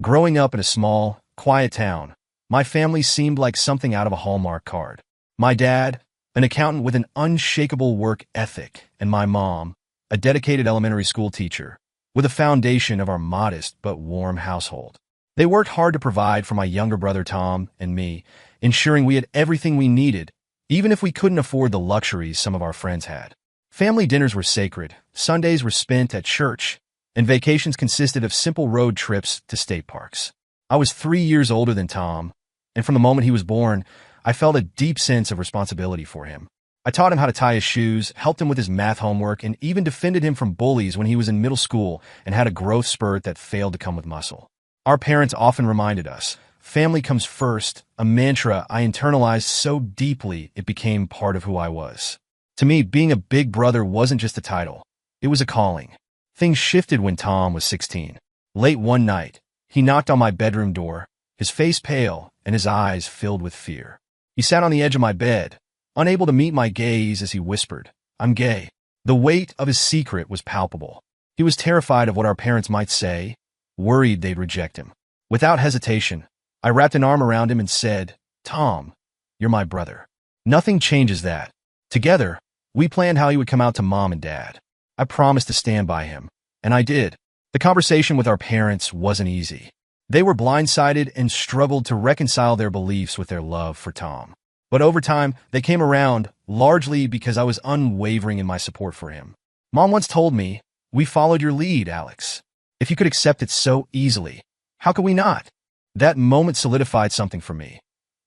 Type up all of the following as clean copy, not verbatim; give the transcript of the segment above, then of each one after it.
Growing up in a small, quiet town, my family seemed like something out of a Hallmark card. My dad, an accountant with an unshakable work ethic, and my mom, a dedicated elementary school teacher, with a foundation of our modest but warm household. They worked hard to provide for my younger brother Tom and me, ensuring we had everything we needed, even if we couldn't afford the luxuries some of our friends had. Family dinners were sacred, Sundays were spent at church, and vacations consisted of simple road trips to state parks. I was 3 years older than Tom, and from the moment he was born, I felt a deep sense of responsibility for him. I taught him how to tie his shoes, helped him with his math homework, and even defended him from bullies when he was in middle school and had a growth spurt that failed to come with muscle. Our parents often reminded us, family comes first, a mantra I internalized so deeply it became part of who I was. To me, being a big brother wasn't just a title. It was a calling. Things shifted when Tom was 16. Late one night, he knocked on my bedroom door, his face pale and his eyes filled with fear. He sat on the edge of my bed, unable to meet my gaze as he whispered, "I'm gay." The weight of his secret was palpable. He was terrified of what our parents might say, worried they'd reject him. Without hesitation, I wrapped an arm around him and said, "Tom, you're my brother." Nothing changes that. Together, we planned how he would come out to Mom and Dad. I promised to stand by him, and I did. The conversation with our parents wasn't easy. They were blindsided and struggled to reconcile their beliefs with their love for Tom. But over time, they came around, largely because I was unwavering in my support for him. Mom once told me, "We followed your lead, Alex. If you could accept it so easily, how could we not?" That moment solidified something for me.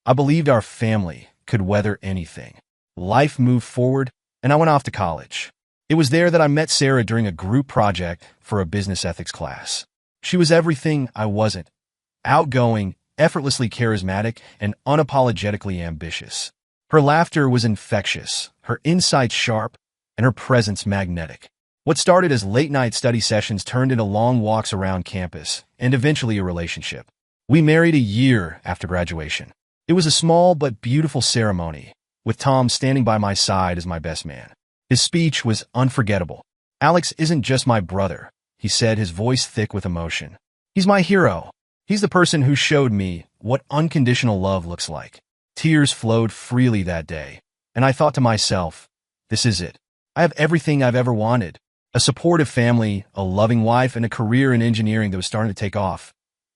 I believed our family could weather anything. Life moved forward, and I went off to college. It was there that I met Sarah during a group project for a business ethics class. She was everything I wasn't: outgoing, effortlessly charismatic, and unapologetically ambitious. Her laughter was infectious, her insights sharp, and her presence magnetic. What started as late-night study sessions turned into long walks around campus, and eventually a relationship. We married a year after graduation. It was a small but beautiful ceremony, with Tom standing by my side as my best man. His speech was unforgettable. "Alex isn't just my brother," he said, his voice thick with emotion. "He's my hero. He's the person who showed me what unconditional love looks like." Tears flowed freely that day, and I thought to myself, this is it. I have everything I've ever wanted. A supportive family, a loving wife, and a career in engineering that was starting to take off.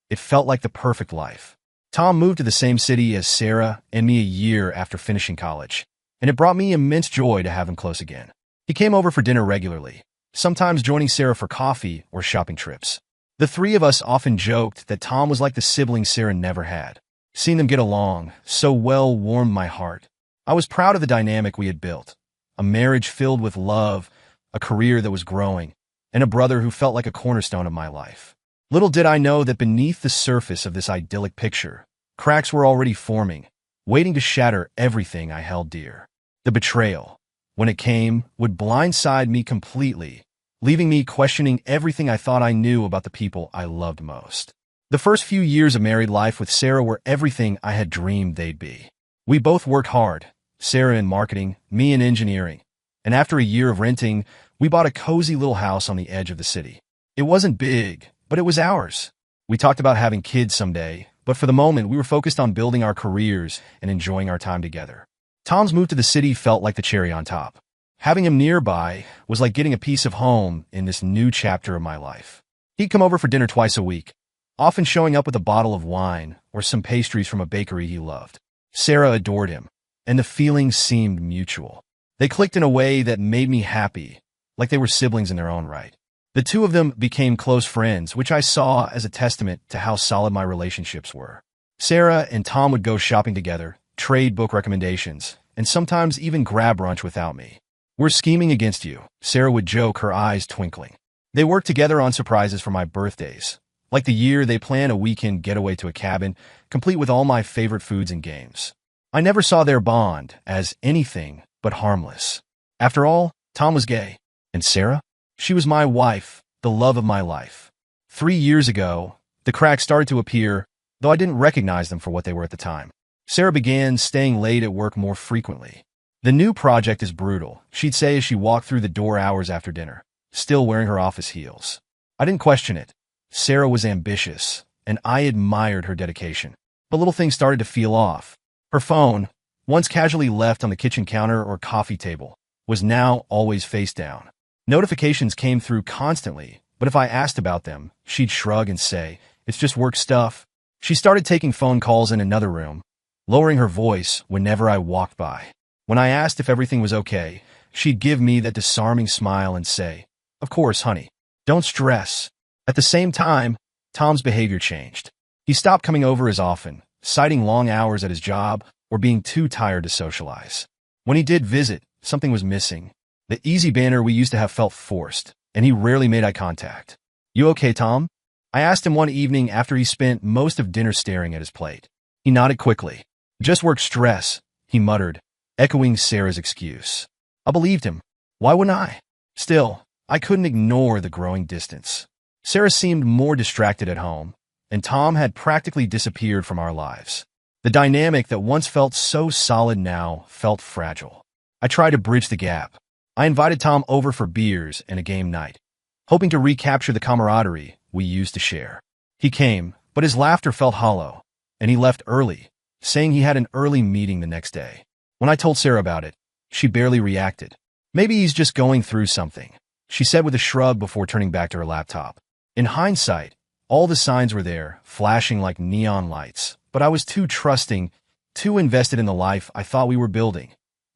It felt like the perfect life. Tom moved to the same city as Sarah and me a year after finishing college, and it brought me immense joy to have him close again. He came over for dinner regularly, sometimes joining Sarah for coffee or shopping trips. The three of us often joked that Tom was like the sibling Sarah never had. Seeing them get along so well warmed my heart. I was proud of the dynamic we had built, a marriage filled with love, a career that was growing, and a brother who felt like a cornerstone of my life. Little did I know that beneath the surface of this idyllic picture, cracks were already forming, waiting to shatter everything I held dear. The betrayal, when it came, would blindside me completely, leaving me questioning everything I thought I knew about the people I loved most. The first few years of married life with Sarah were everything I had dreamed they'd be. We both worked hard, Sarah in marketing, me in engineering, and after a year of renting, we bought a cozy little house on the edge of the city. It wasn't big, but it was ours. We talked about having kids someday, but for the moment we were focused on building our careers and enjoying our time together. Tom's move to the city felt like the cherry on top. Having him nearby was like getting a piece of home in this new chapter of my life. He'd come over for dinner twice a week, often showing up with a bottle of wine or some pastries from a bakery he loved. Sarah adored him, and the feelings seemed mutual. They clicked in a way that made me happy, like they were siblings in their own right. The two of them became close friends, which I saw as a testament to how solid my relationships were. Sarah and Tom would go shopping together, trade book recommendations, and sometimes even grab brunch without me. "We're scheming against you," Sarah would joke, her eyes twinkling. They worked together on surprises for my birthdays, like the year they planned a weekend getaway to a cabin, complete with all my favorite foods and games. I never saw their bond as anything but harmless. After all, Tom was gay. And Sarah? She was my wife, the love of my life. 3 years ago, the cracks started to appear, though I didn't recognize them for what they were at the time. Sarah began staying late at work more frequently. "The new project is brutal," she'd say as she walked through the door hours after dinner, still wearing her office heels. I didn't question it. Sarah was ambitious, and I admired her dedication. But little things started to feel off. Her phone, once casually left on the kitchen counter or coffee table, was now always face down. Notifications came through constantly, but if I asked about them, she'd shrug and say, "It's just work stuff." She started taking phone calls in another room, lowering her voice whenever I walked by. When I asked if everything was okay, she'd give me that disarming smile and say, "Of course, honey. Don't stress." At the same time, Tom's behavior changed. He stopped coming over as often, citing long hours at his job or being too tired to socialize. When he did visit, something was missing. The easy banter we used to have felt forced, and he rarely made eye contact. "You okay, Tom?" I asked him one evening after he spent most of dinner staring at his plate. He nodded quickly. "Just work stress," he muttered, echoing Sarah's excuse. I believed him. Why wouldn't I? Still, I couldn't ignore the growing distance. Sarah seemed more distracted at home, and Tom had practically disappeared from our lives. The dynamic that once felt so solid now felt fragile. I tried to bridge the gap. I invited Tom over for beers and a game night, hoping to recapture the camaraderie we used to share. He came, but his laughter felt hollow, and he left early, saying he had an early meeting the next day. When I told Sarah about it, she barely reacted. "Maybe he's just going through something," she said with a shrug before turning back to her laptop. In hindsight, all the signs were there, flashing like neon lights, but I was too trusting, too invested in the life I thought we were building,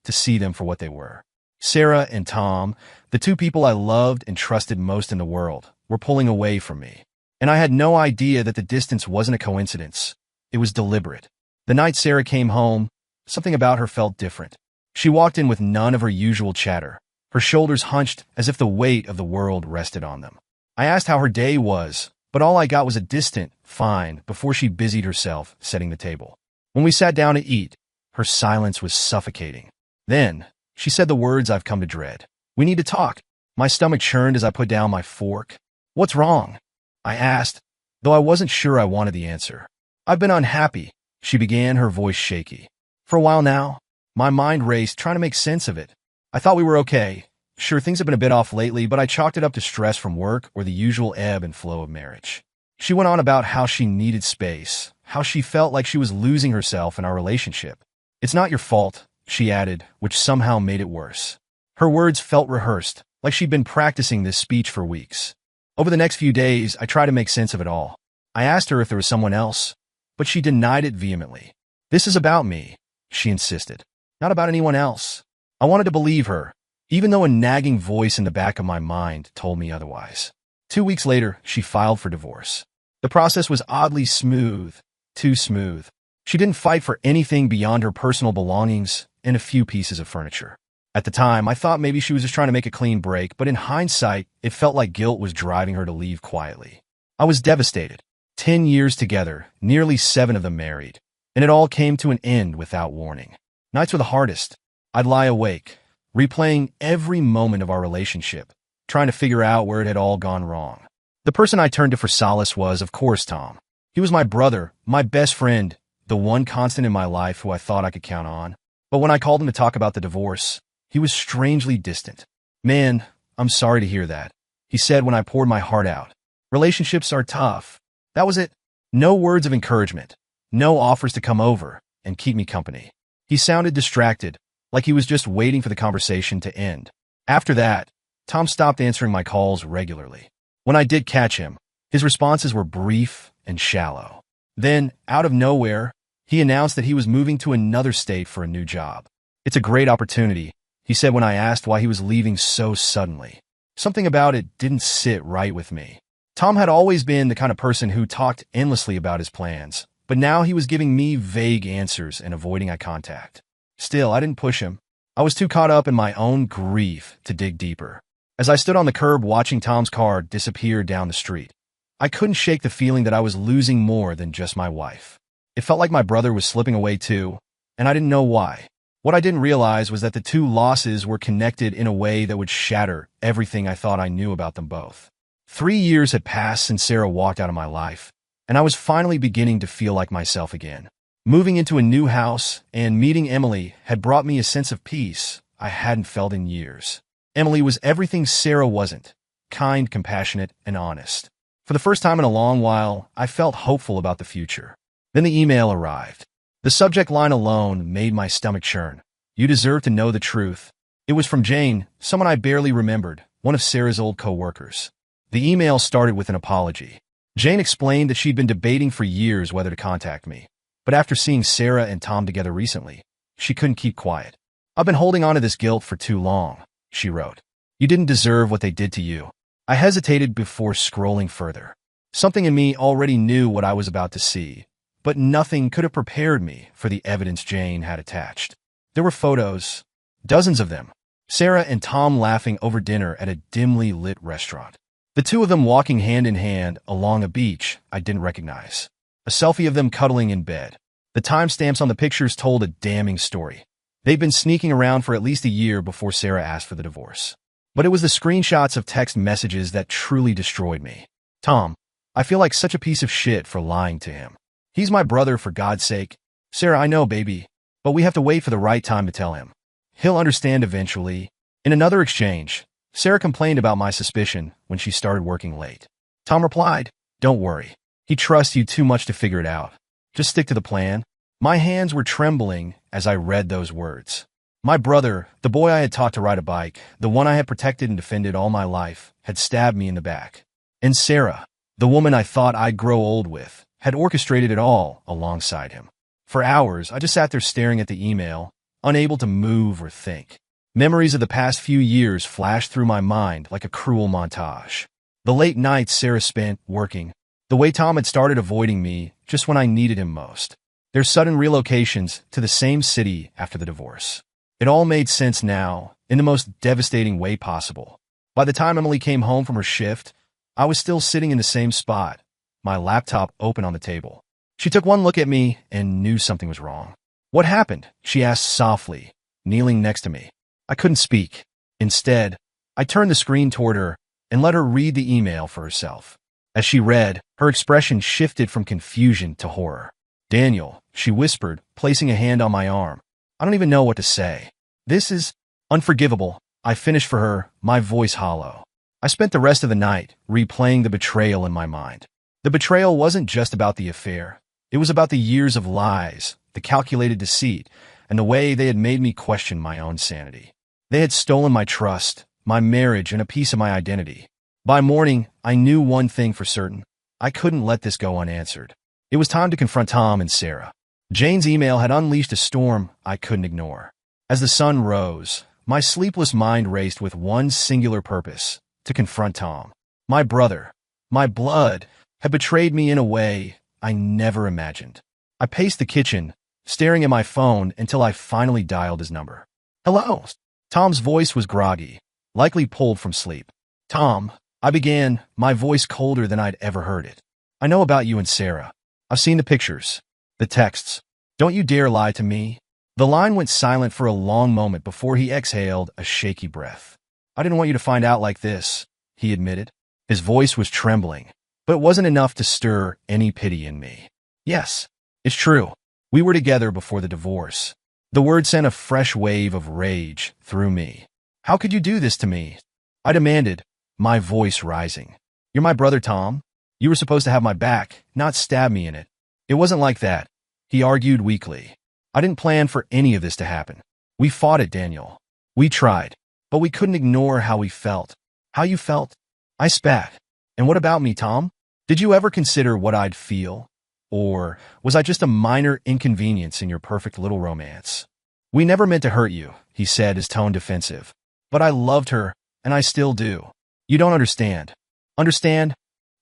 to see them for what they were. Sarah and Tom, the two people I loved and trusted most in the world, were pulling away from me. And I had no idea that the distance wasn't a coincidence. It was deliberate. The night Sarah came home, something about her felt different. She walked in with none of her usual chatter, her shoulders hunched as if the weight of the world rested on them. I asked how her day was, but all I got was a distant, "fine," before she busied herself setting the table. When we sat down to eat, her silence was suffocating. Then, she said the words I've come to dread. "We need to talk." My stomach churned as I put down my fork. "What's wrong?" I asked, though I wasn't sure I wanted the answer. "I've been unhappy," she began, her voice shaky. "For a while now." My mind raced, trying to make sense of it. I thought we were okay. Sure, things have been a bit off lately, but I chalked it up to stress from work or the usual ebb and flow of marriage. She went on about how she needed space, how she felt like she was losing herself in our relationship. "It's not your fault," she added, which somehow made it worse. Her words felt rehearsed, like she'd been practicing this speech for weeks. Over the next few days, I tried to make sense of it all. I asked her if there was someone else, but she denied it vehemently. "This is about me," she insisted, "not about anyone else." I wanted to believe her, even though a nagging voice in the back of my mind told me otherwise. 2 weeks later, she filed for divorce. The process was oddly smooth, too smooth. She didn't fight for anything beyond her personal belongings and a few pieces of furniture. At the time, I thought maybe she was just trying to make a clean break, but in hindsight, it felt like guilt was driving her to leave quietly. I was devastated. 10 years together, nearly 7 of them married, and it all came to an end without warning. Nights were the hardest. I'd lie awake, replaying every moment of our relationship, trying to figure out where it had all gone wrong. The person I turned to for solace was, of course, Tom. He was my brother, my best friend, the one constant in my life who I thought I could count on. But when I called him to talk about the divorce, he was strangely distant. "Man, I'm sorry to hear that," he said when I poured my heart out. "Relationships are tough." That was it. No words of encouragement, no offers to come over and keep me company. He sounded distracted, like he was just waiting for the conversation to end. After that, Tom stopped answering my calls regularly. When I did catch him, his responses were brief and shallow. Then, out of nowhere, he announced that he was moving to another state for a new job. "It's a great opportunity," he said when I asked why he was leaving so suddenly. Something about it didn't sit right with me. Tom had always been the kind of person who talked endlessly about his plans, but now he was giving me vague answers and avoiding eye contact. Still, I didn't push him. I was too caught up in my own grief to dig deeper. As I stood on the curb watching Tom's car disappear down the street, I couldn't shake the feeling that I was losing more than just my wife. It felt like my brother was slipping away too, and I didn't know why. What I didn't realize was that the two losses were connected in a way that would shatter everything I thought I knew about them both. 3 years had passed since Sarah walked out of my life, and I was finally beginning to feel like myself again. Moving into a new house and meeting Emily had brought me a sense of peace I hadn't felt in years. Emily was everything Sarah wasn't: kind, compassionate, and honest. For the first time in a long while, I felt hopeful about the future. Then the email arrived. The subject line alone made my stomach churn. You deserve to know the truth. It was from Jane, someone I barely remembered, one of Sarah's old co-workers. The email started with an apology. Jane explained that she'd been debating for years whether to contact me, but after seeing Sarah and Tom together recently, she couldn't keep quiet. I've been holding on to this guilt for too long, she wrote. You didn't deserve what they did to you. I hesitated before scrolling further. Something in me already knew what I was about to see, but nothing could have prepared me for the evidence Jane had attached. There were photos, dozens of them. Sarah and Tom laughing over dinner at a dimly lit restaurant. The two of them walking hand in hand along a beach I didn't recognize. A selfie of them cuddling in bed. The timestamps on the pictures told a damning story. They'd been sneaking around for at least a year before Sarah asked for the divorce. But it was the screenshots of text messages that truly destroyed me. Tom, I feel like such a piece of shit for lying to him. He's my brother, for God's sake. Sarah, I know, baby, but we have to wait for the right time to tell him. He'll understand eventually. In another exchange, Sarah complained about my suspicion when she started working late. Tom replied, don't worry. He trusts you too much to figure it out. Just stick to the plan. My hands were trembling as I read those words. My brother, the boy I had taught to ride a bike, the one I had protected and defended all my life, had stabbed me in the back. And Sarah, the woman I thought I'd grow old with, had orchestrated it all alongside him. For hours, I just sat there staring at the email, unable to move or think. Memories of the past few years flashed through my mind like a cruel montage. The late nights Sarah spent working, the way Tom had started avoiding me just when I needed him most, their sudden relocations to the same city after the divorce. It all made sense now, in the most devastating way possible. By the time Emily came home from her shift, I was still sitting in the same spot, my laptop open on the table. She took one look at me and knew something was wrong. What happened? She asked softly, kneeling next to me. I couldn't speak. Instead, I turned the screen toward her and let her read the email for herself. As she read, her expression shifted from confusion to horror. Daniel, she whispered, placing a hand on my arm. I don't even know what to say. This is unforgivable. I finished for her, my voice hollow. I spent the rest of the night replaying the betrayal in my mind. The betrayal wasn't just about the affair. It was about the years of lies, the calculated deceit, and the way they had made me question my own sanity. They had stolen my trust, my marriage, and a piece of my identity. By morning, I knew one thing for certain. I couldn't let this go unanswered. It was time to confront Tom and Sarah. Jane's email had unleashed a storm I couldn't ignore. As the sun rose, my sleepless mind raced with one singular purpose: to confront Tom. My brother, my blood, had betrayed me in a way I never imagined. I paced the kitchen, staring at my phone until I finally dialed his number. Hello. Tom's voice was groggy, likely pulled from sleep. Tom, I began, my voice colder than I'd ever heard it. I know about you and Sarah. I've seen the pictures, the texts. Don't you dare lie to me. The line went silent for a long moment before he exhaled a shaky breath. I didn't want you to find out like this, he admitted. His voice was trembling, but it wasn't enough to stir any pity in me. Yes, it's true. We were together before the divorce. The word sent a fresh wave of rage through me. How could you do this to me? I demanded, my voice rising. You're my brother, Tom. You were supposed to have my back, not stab me in it. It wasn't like that, he argued weakly. I didn't plan for any of this to happen. We fought it, Daniel. We tried, but we couldn't ignore how we felt. How you felt? I spat. And what about me, Tom? Did you ever consider what I'd feel? Or was I just a minor inconvenience in your perfect little romance? We never meant to hurt you, he said, his tone defensive. But I loved her, and I still do. You don't understand. Understand?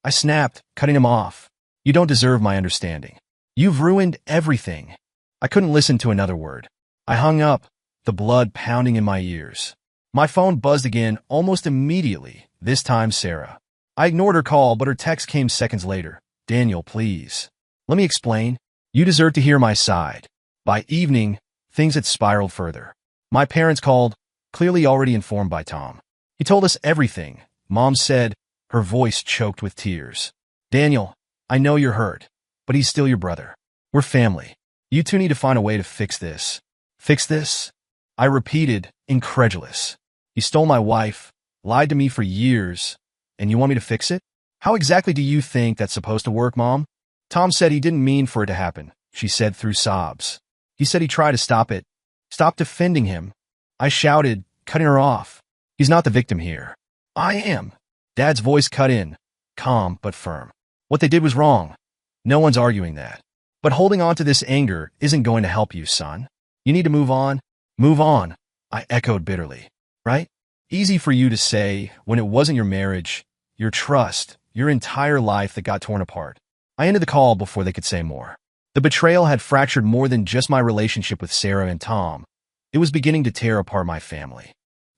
I snapped, cutting him off. You don't deserve my understanding. You've ruined everything. I couldn't listen to another word. I hung up, the blood pounding in my ears. My phone buzzed again almost immediately, this time Sarah. I ignored her call, but her text came seconds later. Daniel, please. Let me explain. You deserve to hear my side. By evening, things had spiraled further. My parents called, clearly already informed by Tom. He told us everything, Mom said, her voice choked with tears. Daniel, I know you're hurt, but he's still your brother. We're family. You two need to find a way to fix this. Fix this? I repeated, incredulous. He stole my wife, lied to me for years, and you want me to fix it? How exactly do you think that's supposed to work, Mom? Tom said he didn't mean for it to happen, she said through sobs. He said he tried to stop it. Stop defending him. I shouted, cutting her off. He's not the victim here. I am. Dad's voice cut in, calm but firm. What they did was wrong. No one's arguing that. But holding on to this anger isn't going to help you, son. You need to move on. Move on, I echoed bitterly. Right? Easy for you to say when it wasn't your marriage, your trust, your entire life that got torn apart. I ended the call before they could say more. The betrayal had fractured more than just my relationship with Sarah and Tom. It was beginning to tear apart my family.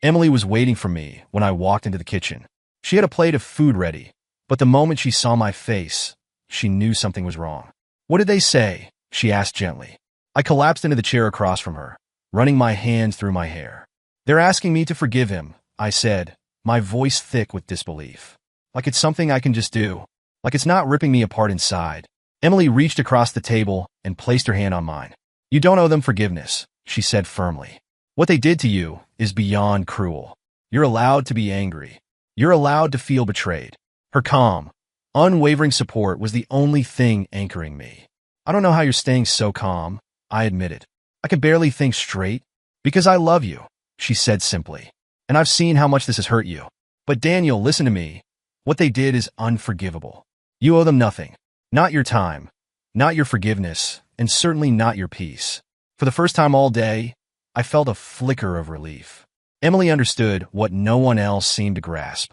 Emily was waiting for me when I walked into the kitchen. She had a plate of food ready, but the moment she saw my face, she knew something was wrong. What did they say? She asked gently. I collapsed into the chair across from her, running my hands through my hair. They're asking me to forgive him, I said, my voice thick with disbelief. Like it's something I can just do. Like it's not ripping me apart inside. Emily reached across the table and placed her hand on mine. You don't owe them forgiveness, she said firmly. What they did to you is beyond cruel. You're allowed to be angry. You're allowed to feel betrayed. Her calm, unwavering support was the only thing anchoring me. I don't know how you're staying so calm, I admitted. I can barely think straight. Because I love you, she said simply. And I've seen how much this has hurt you. But Daniel, listen to me. What they did is unforgivable. You owe them nothing. Not your time, not your forgiveness, and certainly not your peace. For the first time all day, I felt a flicker of relief. Emily understood what no one else seemed to grasp.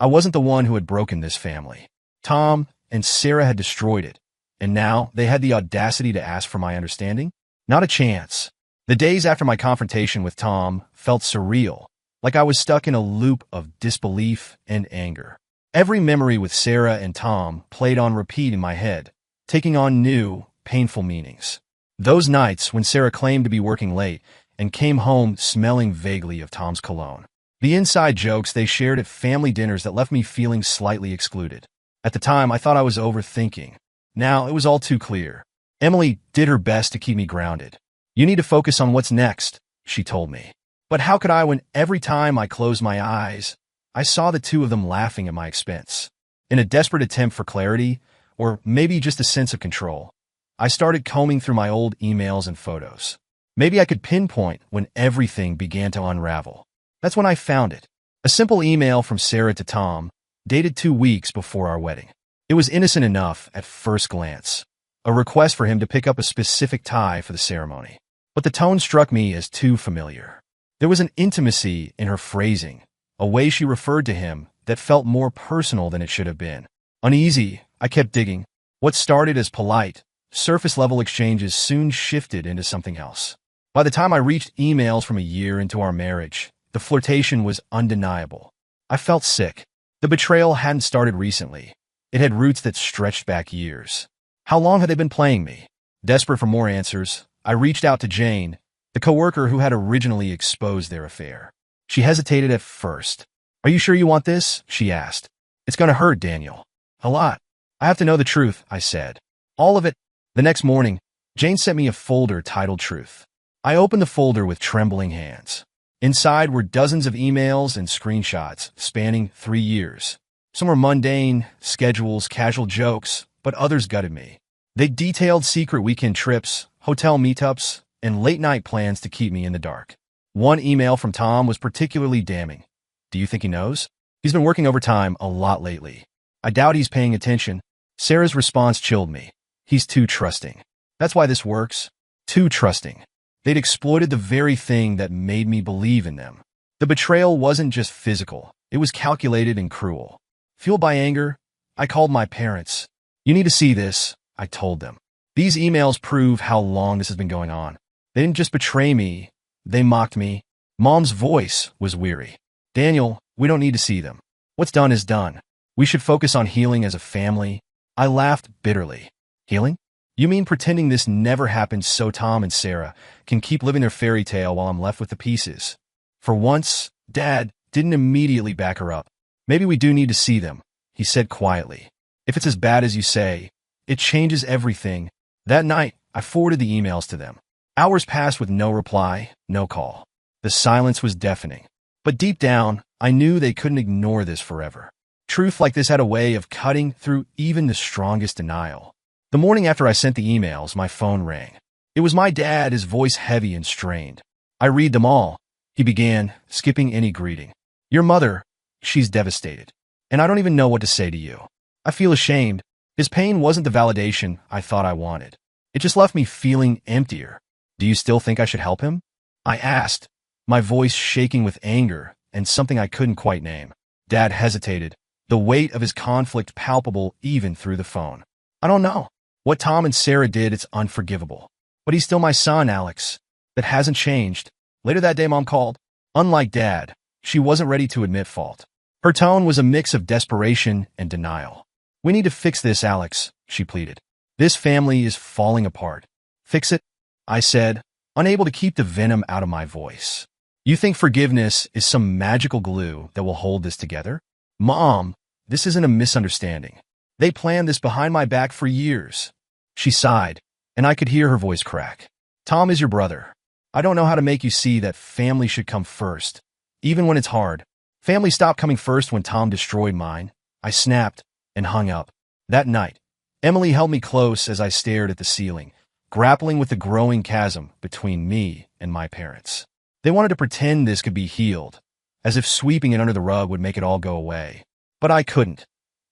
I wasn't the one who had broken this family. Tom and Sarah had destroyed it, and now they had the audacity to ask for my understanding? Not a chance. The days after my confrontation with Tom felt surreal, like I was stuck in a loop of disbelief and anger. Every memory with Sarah and Tom played on repeat in my head, taking on new, painful meanings. Those nights when Sarah claimed to be working late and came home smelling vaguely of Tom's cologne. The inside jokes they shared at family dinners that left me feeling slightly excluded. At the time, I thought I was overthinking. Now, it was all too clear. Emily did her best to keep me grounded. You need to focus on what's next, she told me. But how could I when every time I closed my eyes, I saw the two of them laughing at my expense? In a desperate attempt for clarity, or maybe just a sense of control, I started combing through my old emails and photos. Maybe I could pinpoint when everything began to unravel. That's when I found it. A simple email from Sarah to Tom, dated 2 weeks before our wedding. It was innocent enough at first glance. A request for him to pick up a specific tie for the ceremony. But the tone struck me as too familiar. There was an intimacy in her phrasing, a way she referred to him that felt more personal than it should have been. Uneasy, I kept digging. What started as polite, surface-level exchanges soon shifted into something else. By the time I reached emails from a year into our marriage, the flirtation was undeniable. I felt sick. The betrayal hadn't started recently. It had roots that stretched back years. How long had they been playing me? Desperate for more answers, I reached out to Jane, the coworker who had originally exposed their affair. She hesitated at first. Are you sure you want this? She asked. It's going to hurt, Daniel. A lot. I have to know the truth, I said. All of it. The next morning, Jane sent me a folder titled Truth. I opened the folder with trembling hands. Inside were dozens of emails and screenshots spanning 3 years. Some were mundane, schedules, casual jokes, but others gutted me. They detailed secret weekend trips, hotel meetups, and late-night plans to keep me in the dark. One email from Tom was particularly damning. Do you think he knows? He's been working overtime a lot lately. I doubt he's paying attention. Sarah's response chilled me. He's too trusting. That's why this works. Too trusting. They'd exploited the very thing that made me believe in them. The betrayal wasn't just physical. It was calculated and cruel. Fueled by anger, I called my parents. You need to see this, I told them. These emails prove how long this has been going on. They didn't just betray me. They mocked me. Mom's voice was weary. Daniel, we don't need to see them. What's done is done. We should focus on healing as a family. I laughed bitterly. Healing? You mean pretending this never happened so Tom and Sarah can keep living their fairy tale while I'm left with the pieces? For once, Dad didn't immediately back her up. Maybe we do need to see them, he said quietly. If it's as bad as you say, it changes everything. That night, I forwarded the emails to them. Hours passed with no reply, no call. The silence was deafening. But deep down, I knew they couldn't ignore this forever. Truth like this had a way of cutting through even the strongest denial. The morning after I sent the emails, my phone rang. It was my dad, his voice heavy and strained. I read them all, he began, skipping any greeting. Your mother, she's devastated. And I don't even know what to say to you. I feel ashamed. His pain wasn't the validation I thought I wanted. It just left me feeling emptier. Do you still think I should help him? I asked, my voice shaking with anger and something I couldn't quite name. Dad hesitated, the weight of his conflict palpable even through the phone. I don't know. What Tom and Sarah did, it's unforgivable. But he's still my son, Alex. That hasn't changed. Later that day, Mom called. Unlike Dad, she wasn't ready to admit fault. Her tone was a mix of desperation and denial. We need to fix this, Alex, she pleaded. This family is falling apart. Fix it? I said, unable to keep the venom out of my voice. You think forgiveness is some magical glue that will hold this together? Mom, this isn't a misunderstanding. They planned this behind my back for years. She sighed, and I could hear her voice crack. Tom is your brother. I don't know how to make you see that family should come first, even when it's hard. Family stopped coming first when Tom destroyed mine. I snapped and hung up. That night, Emily held me close as I stared at the ceiling, grappling with the growing chasm between me and my parents. They wanted to pretend this could be healed, as if sweeping it under the rug would make it all go away. But I couldn't.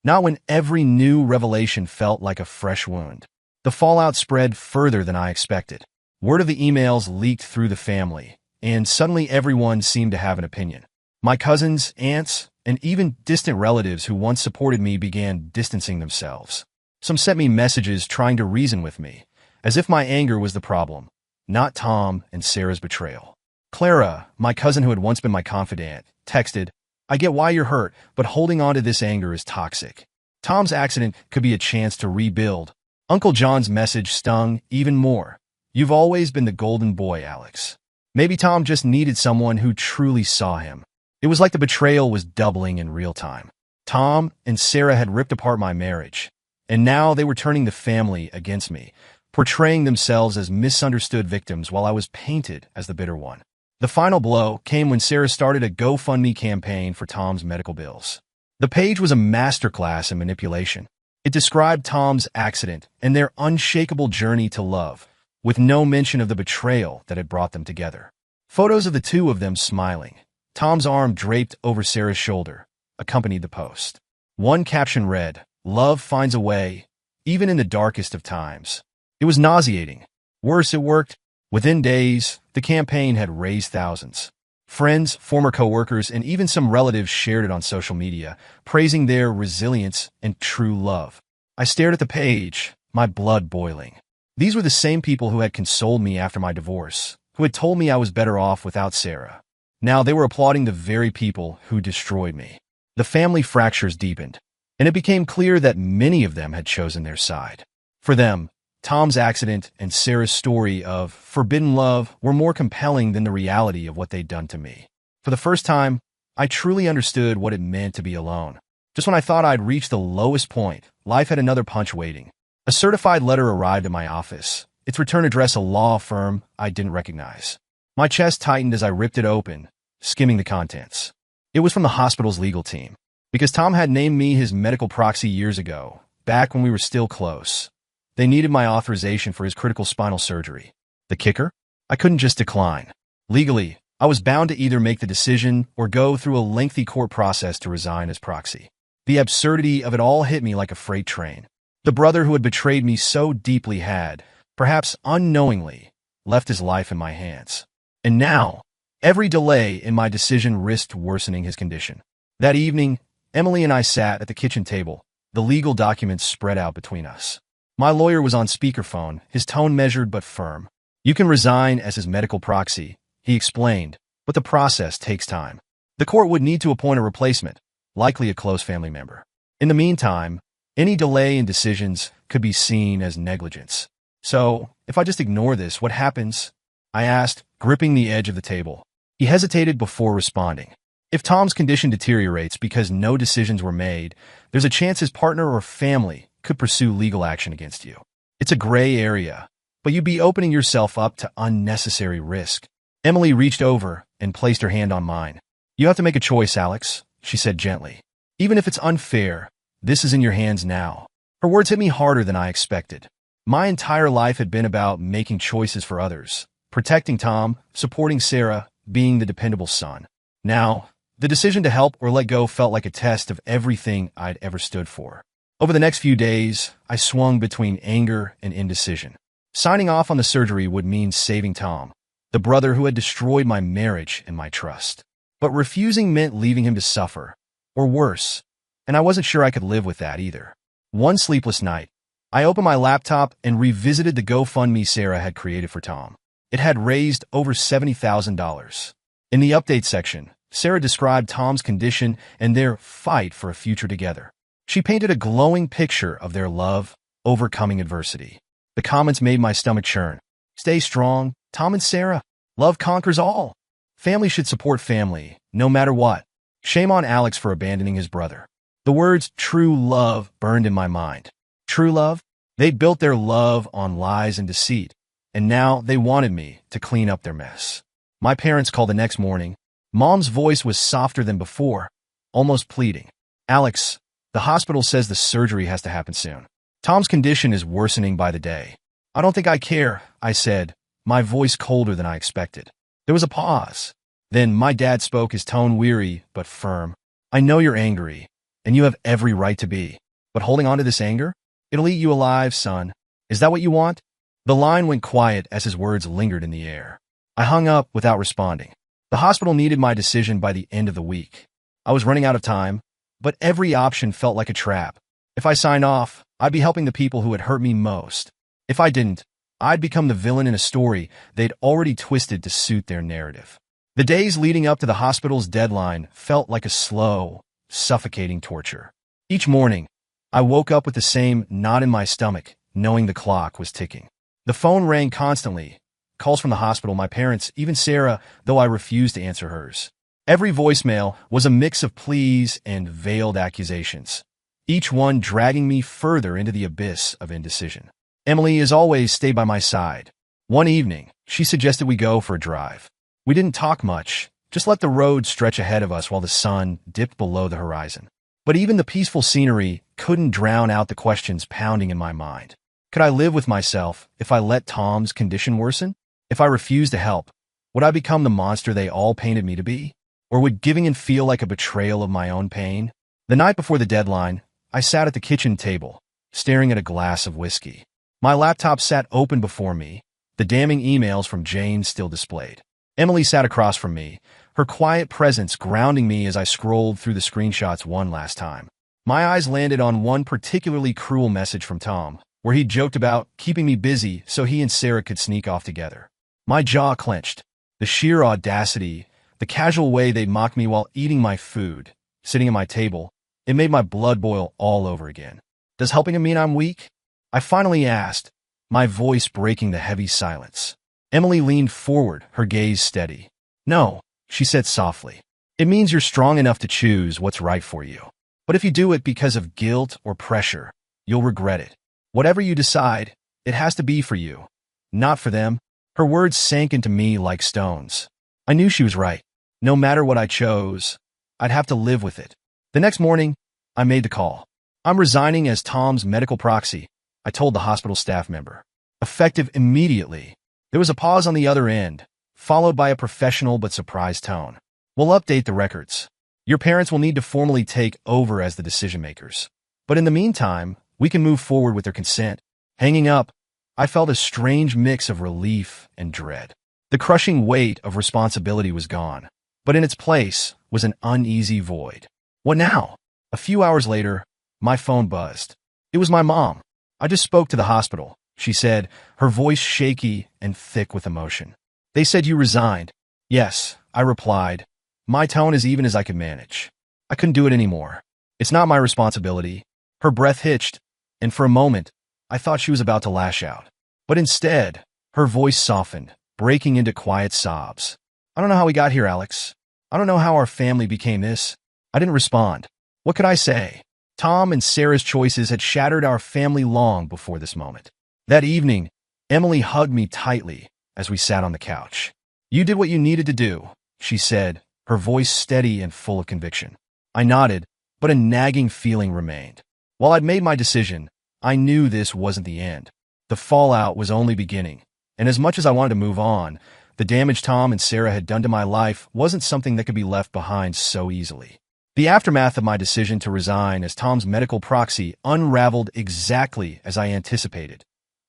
Not when every new revelation felt like a fresh wound. The fallout spread further than I expected. Word of the emails leaked through the family, and suddenly everyone seemed to have an opinion. My cousins, aunts, and even distant relatives who once supported me began distancing themselves. Some sent me messages trying to reason with me, as if my anger was the problem, not Tom and Sarah's betrayal. Clara, my cousin who had once been my confidant, texted, I get why you're hurt, but holding on to this anger is toxic. Tom's accident could be a chance to rebuild. Uncle John's message stung even more. You've always been the golden boy, Alex. Maybe Tom just needed someone who truly saw him. It was like the betrayal was doubling in real time. Tom and Sarah had ripped apart my marriage, and now they were turning the family against me, portraying themselves as misunderstood victims while I was painted as the bitter one. The final blow came when Sarah started a GoFundMe campaign for Tom's medical bills. The page was a masterclass in manipulation. It described Tom's accident and their unshakable journey to love, with no mention of the betrayal that had brought them together. Photos of the two of them smiling, Tom's arm draped over Sarah's shoulder, accompanied the post. One caption read, Love finds a way, even in the darkest of times. It was nauseating. Worse, it worked. Within days, the campaign had raised thousands. Friends, former coworkers, and even some relatives shared it on social media, praising their resilience and true love. I stared at the page, my blood boiling. These were the same people who had consoled me after my divorce, who had told me I was better off without Sarah. Now they were applauding the very people who destroyed me. The family fractures deepened, and it became clear that many of them had chosen their side. For them, Tom's accident and Sarah's story of forbidden love were more compelling than the reality of what they'd done to me. For the first time, I truly understood what it meant to be alone. Just when I thought I'd reached the lowest point, life had another punch waiting. A certified letter arrived at my office, its return address a law firm I didn't recognize. My chest tightened as I ripped it open, skimming the contents. It was from the hospital's legal team, because Tom had named me his medical proxy years ago, back when we were still close. They needed my authorization for his critical spinal surgery. The kicker? I couldn't just decline. Legally, I was bound to either make the decision or go through a lengthy court process to resign as proxy. The absurdity of it all hit me like a freight train. The brother who had betrayed me so deeply had, perhaps unknowingly, left his life in my hands. And now, every delay in my decision risked worsening his condition. That evening, Emily and I sat at the kitchen table, the legal documents spread out between us. My lawyer was on speakerphone, his tone measured but firm. You can resign as his medical proxy, he explained, but the process takes time. The court would need to appoint a replacement, likely a close family member. In the meantime, any delay in decisions could be seen as negligence. So, if I just ignore this, what happens? I asked, gripping the edge of the table. He hesitated before responding. If Tom's condition deteriorates because no decisions were made, there's a chance his partner or family could pursue legal action against you. It's a gray area, but you'd be opening yourself up to unnecessary risk. Emily reached over and placed her hand on mine. You have to make a choice, Alex, she said gently. Even if it's unfair, this is in your hands now. Her words hit me harder than I expected. My entire life had been about making choices for others, protecting Tom, supporting Sarah, being the dependable son. Now, the decision to help or let go felt like a test of everything I'd ever stood for. Over the next few days, I swung between anger and indecision. Signing off on the surgery would mean saving Tom, the brother who had destroyed my marriage and my trust. But refusing meant leaving him to suffer, or worse, and I wasn't sure I could live with that either. One sleepless night, I opened my laptop and revisited the GoFundMe Sarah had created for Tom. It had raised over $70,000. In the update section, Sarah described Tom's condition and their fight for a future together. She painted a glowing picture of their love, overcoming adversity. The comments made my stomach churn. Stay strong, Tom and Sarah. Love conquers all. Family should support family, no matter what. Shame on Alex for abandoning his brother. The words true love burned in my mind. True love? They built their love on lies and deceit, and now they wanted me to clean up their mess. My parents called the next morning. Mom's voice was softer than before, almost pleading. Alex, the hospital says the surgery has to happen soon. Tom's condition is worsening by the day. I don't think I care, I said, my voice colder than I expected. There was a pause. Then my dad spoke, his tone weary but firm. I know you're angry, and you have every right to be. But holding on to this anger? It'll eat you alive, son. Is that what you want? The line went quiet as his words lingered in the air. I hung up without responding. The hospital needed my decision by the end of the week. I was running out of time, but every option felt like a trap. If I signed off, I'd be helping the people who had hurt me most. If I didn't, I'd become the villain in a story they'd already twisted to suit their narrative. The days leading up to the hospital's deadline felt like a slow, suffocating torture. Each morning, I woke up with the same knot in my stomach, knowing the clock was ticking. The phone rang constantly. Calls from the hospital, my parents, even Sarah, though I refused to answer hers. Every voicemail was a mix of pleas and veiled accusations, each one dragging me further into the abyss of indecision. Emily, as always, stayed by my side. One evening, she suggested we go for a drive. We didn't talk much, just let the road stretch ahead of us while the sun dipped below the horizon. But even the peaceful scenery couldn't drown out the questions pounding in my mind. Could I live with myself if I let Tom's condition worsen? If I refused to help, would I become the monster they all painted me to be? Or would giving in feel like a betrayal of my own pain? The night before the deadline, I sat at the kitchen table, staring at a glass of whiskey. My laptop sat open before me, the damning emails from Jane still displayed. Emily sat across from me, her quiet presence grounding me as I scrolled through the screenshots one last time. My eyes landed on one particularly cruel message from Tom, where he joked about keeping me busy so he and Sarah could sneak off together. My jaw clenched. The sheer audacity, the casual way they'd mock me while eating my food, sitting at my table, it made my blood boil all over again. Does helping him mean I'm weak? I finally asked, my voice breaking the heavy silence. Emily leaned forward, her gaze steady. No, she said softly. It means you're strong enough to choose what's right for you. But if you do it because of guilt or pressure, you'll regret it. Whatever you decide, it has to be for you, not for them. Her words sank into me like stones. I knew she was right. No matter what I chose, I'd have to live with it. The next morning, I made the call. I'm resigning as Tom's medical proxy, I told the hospital staff member. Effective immediately. There was a pause on the other end, followed by a professional but surprised tone. We'll update the records. Your parents will need to formally take over as the decision makers. But in the meantime, we can move forward with their consent. Hanging up, I felt a strange mix of relief and dread. The crushing weight of responsibility was gone, but in its place was an uneasy void. What now? A few hours later, my phone buzzed. It was my mom. I just spoke to the hospital, she said, her voice shaky and thick with emotion. They said you resigned. Yes, I replied, my tone as even as I could manage. I couldn't do it anymore. It's not my responsibility. Her breath hitched, and for a moment, I thought she was about to lash out. But instead, her voice softened, breaking into quiet sobs. I don't know how we got here, Alex. I don't know how our family became this. I didn't respond. What could I say? Tom and Sarah's choices had shattered our family long before this moment. That evening, Emily hugged me tightly as we sat on the couch. You did what you needed to do, she said, her voice steady and full of conviction. I nodded, but a nagging feeling remained. While I'd made my decision, I knew this wasn't the end. The fallout was only beginning, and as much as I wanted to move on, the damage Tom and Sarah had done to my life wasn't something that could be left behind so easily. The aftermath of my decision to resign as Tom's medical proxy unraveled exactly as I anticipated.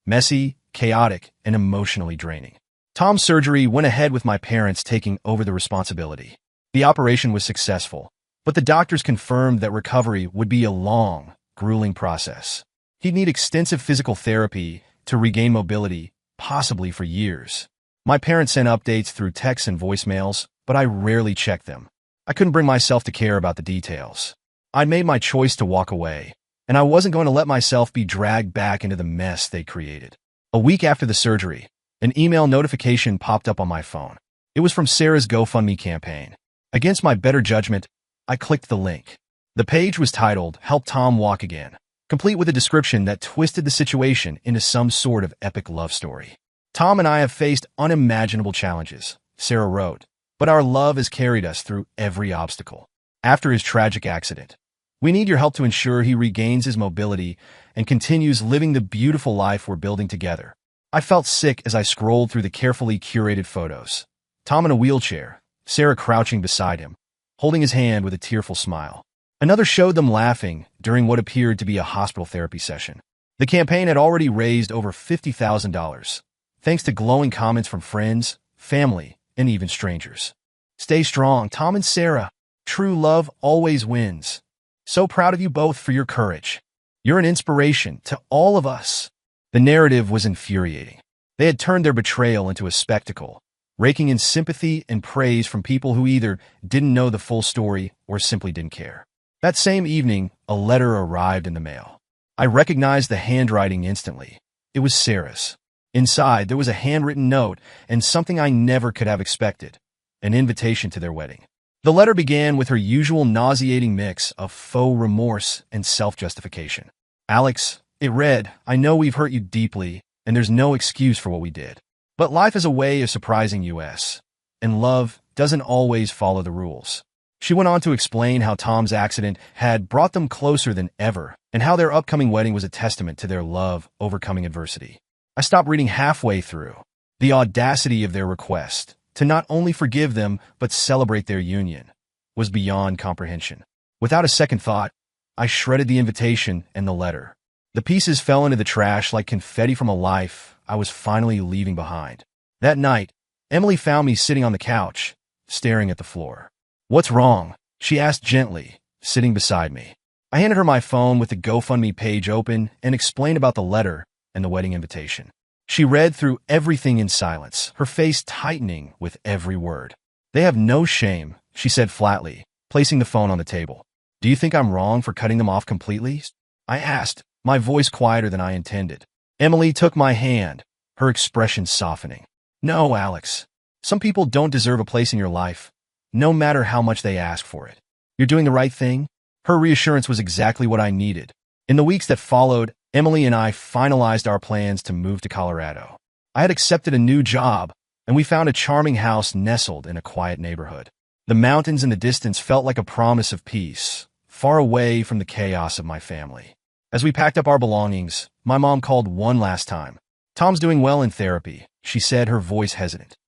Messy, chaotic, and emotionally draining. Tom's surgery went ahead with my parents taking over the responsibility. The operation was successful, but the doctors confirmed that recovery would be a long, grueling process. He'd need extensive physical therapy to regain mobility, possibly for years. My parents sent updates through texts and voicemails, but I rarely checked them. I couldn't bring myself to care about the details. I'd made my choice to walk away, and I wasn't going to let myself be dragged back into the mess they created. A week after the surgery, an email notification popped up on my phone. It was from Sarah's GoFundMe campaign. Against my better judgment, I clicked the link. The page was titled, "Help Tom Walk Again," complete with a description that twisted the situation into some sort of epic love story. "Tom and I have faced unimaginable challenges," Sarah wrote, "but our love has carried us through every obstacle. After his tragic accident, we need your help to ensure he regains his mobility and continues living the beautiful life we're building together." I felt sick as I scrolled through the carefully curated photos. Tom in a wheelchair, Sarah crouching beside him, holding his hand with a tearful smile. Another showed them laughing during what appeared to be a hospital therapy session. The campaign had already raised over $50,000, thanks to glowing comments from friends, family, and even strangers. "Stay strong, Tom and Sarah. True love always wins. So proud of you both for your courage. You're an inspiration to all of us." The narrative was infuriating. They had turned their betrayal into a spectacle, raking in sympathy and praise from people who either didn't know the full story or simply didn't care. That same evening, a letter arrived in the mail. I recognized the handwriting instantly. It was Sarah's. Inside, there was a handwritten note and something I never could have expected, an invitation to their wedding. The letter began with her usual nauseating mix of faux remorse and self-justification. "Alex," it read, "I know we've hurt you deeply, and there's no excuse for what we did. But life is a way of surprising us, and love doesn't always follow the rules." She went on to explain how Tom's accident had brought them closer than ever, and how their upcoming wedding was a testament to their love overcoming adversity. I stopped reading halfway through. The audacity of their request to not only forgive them but celebrate their union was beyond comprehension. Without a second thought, I shredded the invitation and the letter. The pieces fell into the trash like confetti from a life I was finally leaving behind. That night, Emily found me sitting on the couch, staring at the floor. "What's wrong?" she asked gently, sitting beside me. I handed her my phone with the GoFundMe page open and explained about the letter and the wedding invitation. She read through everything in silence, her face tightening with every word. "They have no shame," she said flatly, placing the phone on the table. "Do you think I'm wrong for cutting them off completely?" I asked, my voice quieter than I intended. Emily took my hand, her expression softening. "No, Alex. Some people don't deserve a place in your life, no matter how much they ask for it. You're doing the right thing." Her reassurance was exactly what I needed. In the weeks that followed, Emily and I finalized our plans to move to Colorado. I had accepted a new job, and we found a charming house nestled in a quiet neighborhood. The mountains in the distance felt like a promise of peace, far away from the chaos of my family. As we packed up our belongings, my mom called one last time. "Tom's doing well in therapy," she said, her voice hesitant.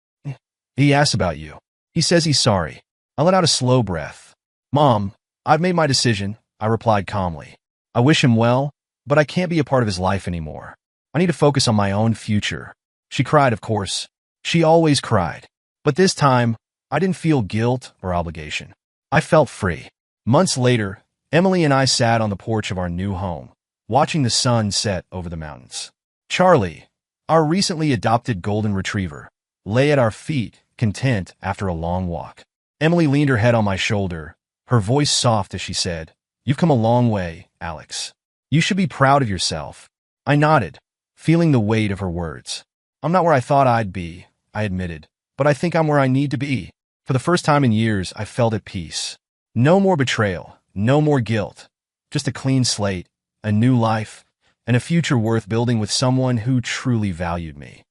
"He asked about you. He says he's sorry." I let out a slow breath. "Mom, I've made my decision," I replied calmly. "I wish him well, but I can't be a part of his life anymore. I need to focus on my own future." She cried, of course. She always cried. But this time, I didn't feel guilt or obligation. I felt free. Months later, Emily and I sat on the porch of our new home, watching the sun set over the mountains. Charlie, our recently adopted golden retriever, lay at our feet, content after a long walk. Emily leaned her head on my shoulder, her voice soft as she said, "You've come a long way, Alex. You should be proud of yourself." I nodded, feeling the weight of her words. "I'm not where I thought I'd be," I admitted, "but I think I'm where I need to be." For the first time in years, I felt at peace. No more betrayal, no more guilt, just a clean slate, a new life, and a future worth building with someone who truly valued me.